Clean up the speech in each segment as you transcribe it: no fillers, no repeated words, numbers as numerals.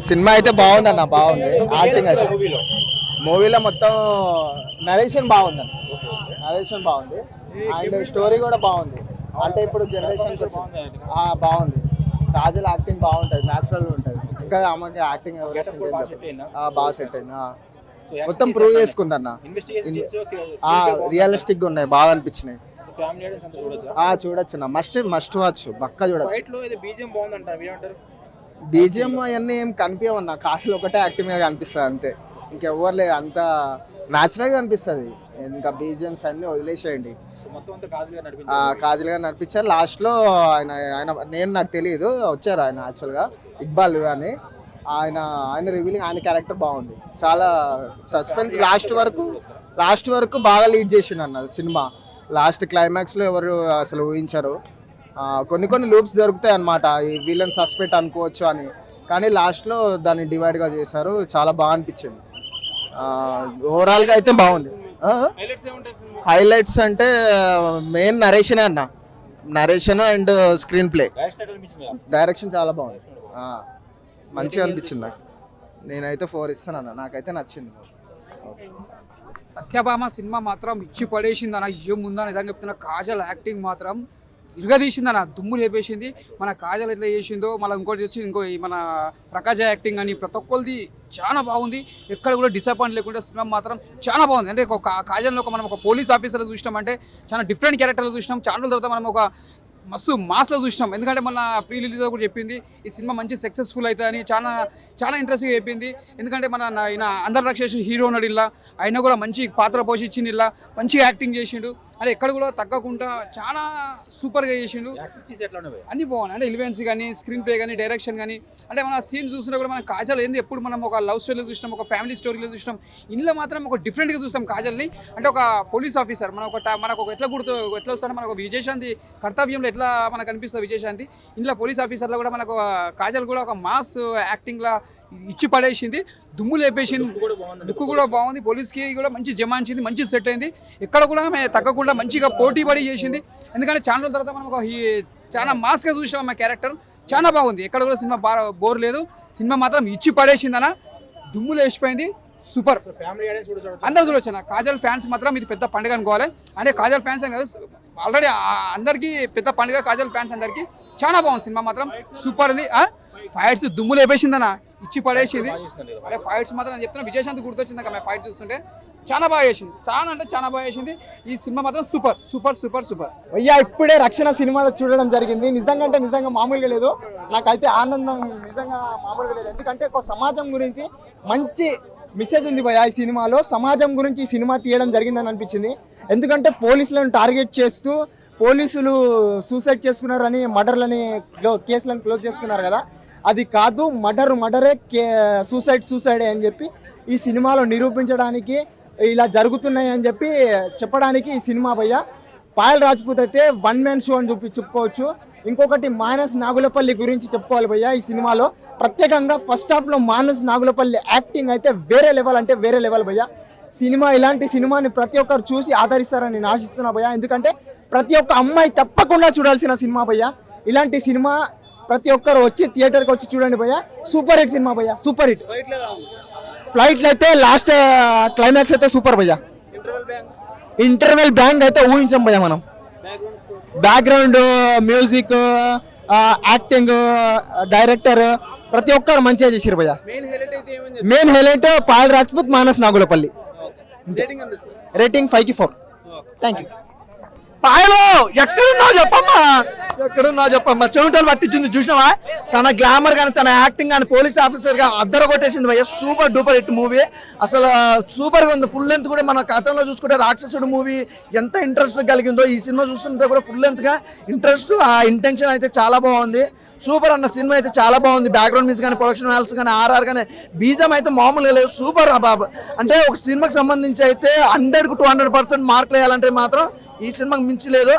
Cinema అయితే బాగుంది అన్న, బాగుంది యాక్టింగ్ అయితే. మూవీలో మొత్తం నరేషన్ బాగుంది అన్న, నరేషన్ బాగుంది అండ్ స్టోరీ కూడా బాగుంది. అంటే ఇప్పుడు జనరేషన్స్ బాగుంది. కాజల్ యాక్టింగ్ బాగుంటుంది, న్యాచురల్ ఉంటుంది. ఇంకా ఆమెకి యాక్టింగ్ బాగా సెట్ అయింది. మొత్తం ప్రూవ్ చేసుకుంది అన్న, రియలిస్టిక్ గా ఉన్నాయి, బాగా అనిపించినాయి. చూడొచ్చు అన్న, మస్ట్ వాచ్, పక్కా చూడొచ్చు. బీజిఎం అవన్నీ ఏం కనిపించవన్న, కాశీలో ఒకటే యాక్టింగ్ గా కనిపిస్తుంది అంతే, ఇంకెవ్వరు లేదు. అంతా న్యాచురల్ గా అనిపిస్తుంది. ఇంకా బీజిఎంస్ అన్ని వదిలేసేయండి. కాజల్ గారు నడిపించారు. లాస్ట్ లో ఆయన ఆయన నేను నాకు తెలియదు, వచ్చారు ఆయన యాక్చువల్గా ఇక్బాల్ అని. ఆయన రివీలింగ్, ఆయన క్యారెక్టర్ బాగుంది, చాలా సస్పెన్స్. లాస్ట్ వరకు బాగా లీడ్ చేసిండు అన్న సినిమా. లాస్ట్ క్లైమాక్స్లో ఎవరు అసలు ఊహించారు. కొన్ని లూప్స్ దొరుకుతాయి అన్నమాట, ఈ వీళ్ళని సస్పెక్ట్ అనుకోవచ్చు అని, కానీ లాస్ట్లో దాన్ని డివైడ్గా చేశారు. చాలా బాగా అనిపించింది. ఓవరాల్గా అయితే బాగుంది. హైలైట్స్ అంటే మెయిన్ నరేషనే అన్న, narration and screen play, direction చాలా బాగుంది, మంచిగా అనిపించింది నాకు. నేనైతే 4 ఇస్తాను అన్న, నాకైతే నచ్చింది. సత్యభామ సినిమా మాత్రం ఇచ్చి పడేసింది అన్న, ఏముందా నిజంగా చెప్తున్నా. కాజల్ యాక్టింగ్ మాత్రం ఇరగదీసింది అన్న, దుమ్ము లేపేసింది. మన కాజల్ ఎట్లా చేసిందో, మళ్ళీ ఇంకోటి వచ్చి మన ప్రకాష్ యాక్టింగ్ అని ప్రతి ఒక్కరిది చాలా బాగుంది. ఎక్కడ కూడా డిసప్పాయింట్ లేకుండా సినిమా మాత్రం చాలా బాగుంది. అంటే కాజల్లో మనం ఒక పోలీస్ ఆఫీసర్లో చూసినాం, అంటే చాలా డిఫరెంట్ క్యారెక్టర్లో చూసినాం. చాలా రోజుల తర్వాత మనం ఒక మస్తు మాస్లో చూసినాం. ఎందుకంటే మన ప్రీ రిలీజ్ కూడా చెప్పింది ఈ సినిమా మంచి సక్సెస్ఫుల్ అవుతుంది అని, చాలా ఇంట్రెస్ట్గా చెప్పింది. ఎందుకంటే ఆయన అందరు రక్షేసి హీరో ఉన్నాడు ఇలా, ఆయన కూడా మంచి పాత్ర పోషించింది, ఇలా మంచిగా యాక్టింగ్ చేసిండు. అంటే ఎక్కడ కూడా తగ్గకుండా చాలా సూపర్గా చేసిండు. అన్ని బాగున్నాయి. అంటే ఎలివెన్స్ కానీ, స్క్రీన్ ప్లే కానీ, డైరెక్షన్ కానీ, అంటే మన సీన్స్ చూసినా కూడా మనం కాజల్ ఏంది ఎప్పుడు మనం ఒక లవ్ స్టోరీలో చూసినాం, ఒక ఫ్యామిలీ స్టోరీలో చూసినాం. ఇందులో మాత్రం ఒక డిఫరెంట్గా చూస్తాం కాజల్ని. అంటే ఒక పోలీస్ ఆఫీసర్ మనకు ఒక ఎట్లా వస్తారో మనకు విజయశాంతి కర్తవ్యంలో ఎట్లా మనకు అనిపిస్తుంది విజయశాంతి, ఇంట్లో పోలీస్ ఆఫీసర్లో కూడా మనకు కాజల్ కూడా ఒక మాస్ యాక్టింగ్లా ఇచ్చి పడేసింది, దుమ్ము లేపేసింది. లుక్ కూడా బాగుంది, పోలీస్కి కూడా మంచి జమాయించింది, మంచి సెట్ అయింది. ఎక్కడ కూడా తగ్గకుండా మంచిగా పోటీ పడి చేసింది. ఎందుకంటే చాలా రోజుల తర్వాత మనం చాలా మాస్గా చూసాం మా క్యారెక్టర్, చాలా బాగుంది. ఎక్కడ కూడా సినిమా బోర్ లేదు. సినిమా మాత్రం ఇచ్చి పడేసిందన్న, దుమ్ము లేచిపోయింది, సూపర్. అందరూ చూడొచ్చు అన్న. కాజల్ ఫ్యాన్స్ మాత్రం ఇది పెద్ద పండుగ అనుకోవాలి. అంటే కాజల్ ఫ్యాన్స్ అని కాదు, ఆల్రెడీ అందరికీ పెద్ద పండుగ కాజల్ ఫ్యాన్స్ అందరికీ. చాలా బాగుంది సినిమా మాత్రం, సూపర్ ఉంది. ఫైట్స్ దుమ్ము లేపేసిందన్న, ఇచ్చి పడేసింది. అరే ఫైట్స్ మాత్రం నేను చెప్తున్నా, విజయశాంతి గుర్తొచ్చింది అక్కడ ఫైట్ చూస్తుంటే. చాలా బాగా చేసింది, చాలా బాగా చేసింది. ఈ సినిమా మాత్రం సూపర్ సూపర్ సూపర్ సూపర్. అయ్యా ఇప్పుడే రక్షణ సినిమాలో చూడడం జరిగింది. నిజంగా మామూలుగా లేదు, నాకైతే ఆనందం నిజంగా మామూలుగా లేదు. ఎందుకంటే ఒక సమాజం గురించి మంచి మెసేజ్ ఉంది భయ్యా ఈ సినిమాలో. సమాజం గురించి ఈ సినిమా తీయడం జరిగిందని అనిపించింది. ఎందుకంటే పోలీసులను టార్గెట్ చేస్తూ పోలీసులు సూసైడ్ చేసుకున్నారని, మర్డర్లని కేసులను క్లోజ్ చేస్తున్నారు కదా, అది కాదు, మర్డరే సూసైడే అని చెప్పి ఈ సినిమాలో నిరూపించడానికి, ఇలా జరుగుతున్నాయి అని చెప్పి చెప్పడానికి ఈ సినిమా భయ్యా. పాయల్ రాజ్పూత్ అయితే వన్ మ్యాన్ షో అని చెప్పుకోవచ్చు. ఇంకొకటి మానస్ నాగులపల్లి గురించి చెప్పుకోవాలి భయ్యా. ఈ సినిమాలో ప్రత్యేకంగా ఫస్ట్ హాఫ్లో మానస్ నాగులపల్లి యాక్టింగ్ అయితే వేరే లెవెల్ భయ్యా. ఇలాంటి సినిమాని ప్రతి ఒక్కరు చూసి ఆదరిస్తారని నేను ఆశిస్తున్నా భయ్యా. ఎందుకంటే ప్రతి ఒక్క అమ్మాయి తప్పకుండా చూడాల్సిన సినిమా భయ్యా. ఇలాంటి సినిమా ప్రతి ఒక్కరు వచ్చి థియేటర్కి వచ్చి చూడండి భయ్యా. సూపర్ హిట్ సినిమా భయ్యా, సూపర్ హిట్. ఫ్లైట్లో అయితే లాస్ట్ క్లైమాక్స్ అయితే సూపర్ భయ్యా. ఇంటర్వెల్ బ్యాంగ్ అయితే ఊహించాం భయ్యా మనం. బ్యాక్గ్రౌండ్ మ్యూజిక్, యాక్టింగ్, డైరెక్టర్ ప్రతి ఒక్కరు మంచిగా చేసారు భయ్యా. Main highlight Payal Rajput, Manas Nagulapalli. Rating 5కి 4. Thank you. పాయలో ఎక్కడున్నావు చెప్పమ్మా, చెవిటలు పట్టించింది చూసినావా? తన గ్లామర్ కానీ, తన యాక్టింగ్ కానీ, పోలీస్ ఆఫీసర్ గా అద్దర కొట్టేసింది భయ్య. సూపర్ డూపర్ హిట్ మూవీ, అసలు సూపర్ గా ఉంది. ఫుల్ లెంత్ కూడా మన కథలో చూసుకుంటే రాక్షసుడు మూవీ ఎంత ఇంట్రెస్ట్ కలిగిందో, ఈ సినిమా చూస్తుంటే కూడా ఫుల్ లెంత్ గా ఇంట్రెస్ట్, ఆ ఇంటెన్షన్ అయితే చాలా బాగుంది. సూపర్ అన్న, సినిమా అయితే చాలా బాగుంది. బ్యాక్గ్రౌండ్ మ్యూజిక్ కానీ, ప్రొడక్షన్ వాల్స్ కానీ, ఆర్ఆర్ కానీ, బీజం అయితే మామూలుగా లేదు. సూపర్ బాబు. అంటే ఒక సినిమాకి సంబంధించి అయితే 100కు 200% మార్కులు వేయాలంటే మాత్రం ఈ సినిమాకి మించి లేదు.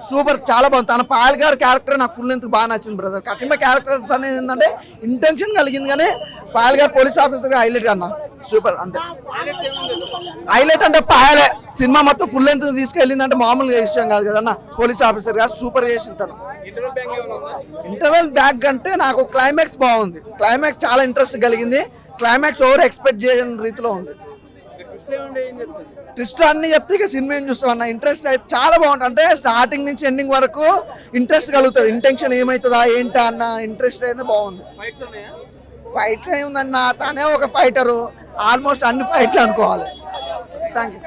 సూపర్, చాలా బాగుంది. తన పాయల్ గారి క్యారెక్టర్ నాకు ఫుల్ లెంత్ బాగా నచ్చింది బ్రదర్. కతిమ క్యారెక్టర్స్ అనేది ఏంటంటే ఇంటెన్షన్ కలిగింది, కానీ పాయల్ గారు పోలీస్ ఆఫీసర్ గా హైలైట్ అన్న, సూపర్. అంతే హైలైట్ అంటే పాయలే. సినిమా మొత్తం ఫుల్ లెంత్ తీసుకెళ్ళిందంటే మామూలుగా ఇష్టం కాదు కదన్న. పోలీస్ ఆఫీసర్ గా సూపర్ చేసింది తను. ఇంటర్వెల్ బ్యాక్ అంటే నాకు క్లైమాక్స్ బాగుంది. క్లైమాక్స్ చాలా ఇంట్రెస్ట్ కలిగింది. క్లైమాక్స్ ఓవర్ ఎక్స్పెక్ట్ చేయని రీతిలో ఉంది. ట్విస్ట్ అన్ని చెప్తే ఇక సినిమా ఏం చూస్తాం అన్న. ఇంట్రెస్ట్ అయితే చాలా బాగుంటుంది. అంటే స్టార్టింగ్ నుంచి ఎండింగ్ వరకు ఇంట్రెస్ట్ కలుగుతుంది. ఇంటెన్షన్ ఏమవుతుందా ఏంటా అన్న ఇంట్రెస్ట్ అయితే బాగుంది. ఫైట్స్ ఏముందన్న, తనే ఒక ఫైటరు, ఆల్మోస్ట్ అన్ని ఫైట్లు అనుకోవాలి. Thank you.